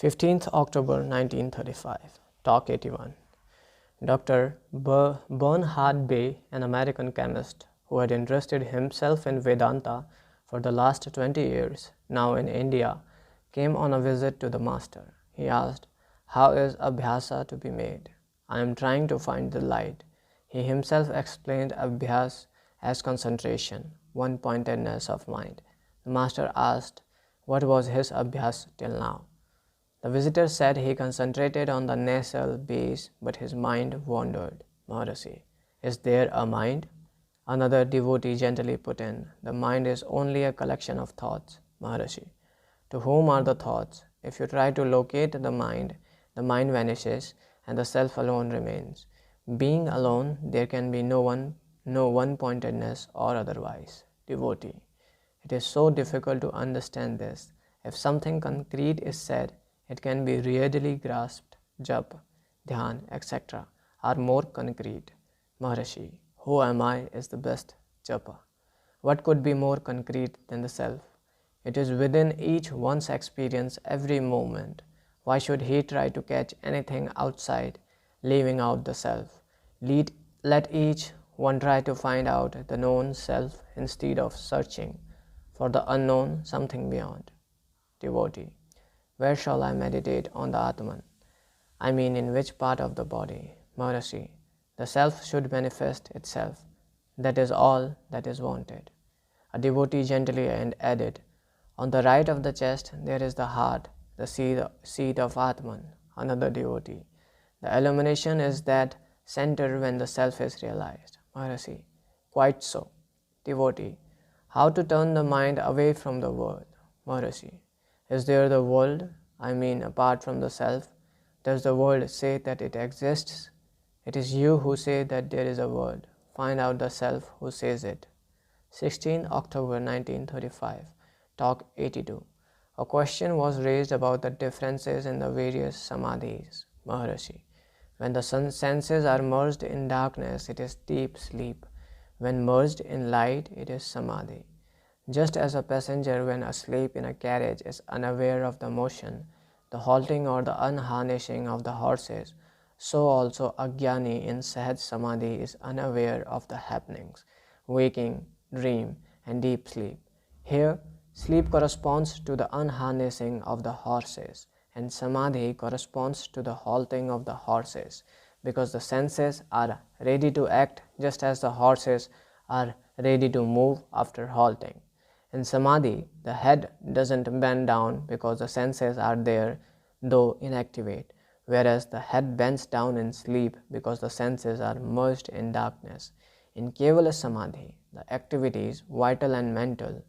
15th October 1935, Talk 81. Dr. Bernhard Bay, an American chemist who had interested himself in Vedanta for the last 20 years, now in India, came on a visit to the master. He asked, "How is abhyasa to be made?" "I am trying to find the light." He himself explained abhyas as concentration, one-pointedness of mind. The master asked what was his abhyas till now. The visitor said he concentrated on the nasal base, but his mind wandered. Maharishi, is there a mind? Another devotee gently put in, the mind is only a collection of thoughts. Maharishi, to whom are the thoughts? If you try to locate the mind vanishes and the self alone remains. Being alone, there can be no one-pointedness or otherwise. Devotee, it is so difficult to understand this. If something concrete is said, it can be readily grasped. Jap, dhyan, etc. are more concrete. Maharishi, who am I is the best japa. What could be more concrete than the self? It is within each one's experience every moment. Why should he try to catch anything outside, leaving out the self? Let each one try to find out the known self instead of searching for the unknown, something beyond. Devotee, where shall I meditate on the Atman? I mean, in which part of the body? Maharishi, the self should manifest itself. That is all that is wanted. A devotee gently added, on the right of the chest there is the heart, the seat of Atman. Another devotee, the illumination is that center when the self is realized. Maharishi, quite so. Devotee, how to turn the mind away from the world? Maharishi, is there the world? I mean, apart from the self? Does the world say that it exists? It is you who say that there is a world. Find out the self who says it. 16 October 1935, Talk 82. A question was raised about the differences in the various samadhis. Maharishi, when the senses are merged in darkness, it is deep sleep. When merged in light, it is samadhi. Just as a passenger when asleep in a carriage is unaware of the motion, the halting or the unharnessing of the horses, so also a jnani in Sahaj Samadhi is unaware of the happenings, waking, dream and deep sleep. Here, sleep corresponds to the unharnessing of the horses and Samadhi corresponds to the halting of the horses, because the senses are ready to act just as the horses are ready to move after halting. In Samadhi, the head doesn't bend down because the senses are there, though inactivate, whereas the head bends down in sleep because the senses are merged in darkness. In Kevala Samadhi, the activities, vital and mental,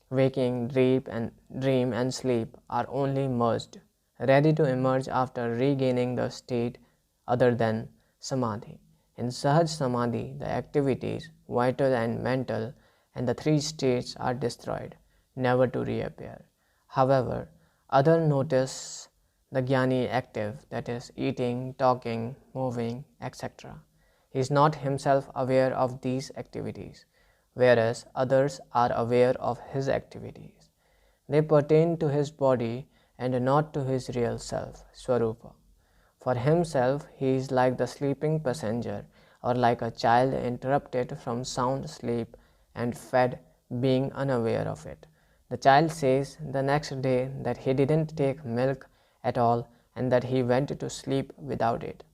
waking, dream and sleep, are only merged, ready to emerge after regaining the state other than Samadhi. In Sahaj Samadhi, the activities, vital and mental, and the three states are destroyed, never to reappear. However, others notice the jnani active, that is, eating, talking, moving, etc. He is not himself aware of these activities, whereas others are aware of his activities. They pertain to his body and not to his real self, Swarupa. For himself, he is like the sleeping passenger or like a child interrupted from sound sleep and fed, being unaware of it. The child says the next day that he didn't take milk at all and that he went to sleep without it.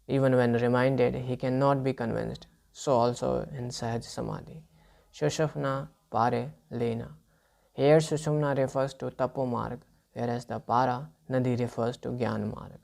Even when reminded, he cannot be convinced. So also in Sahaj Samadhi. Sushumna Pare Lena. Here Sushumna refers to Tapo Marg, whereas the Para Nadi refers to Gyan Marg.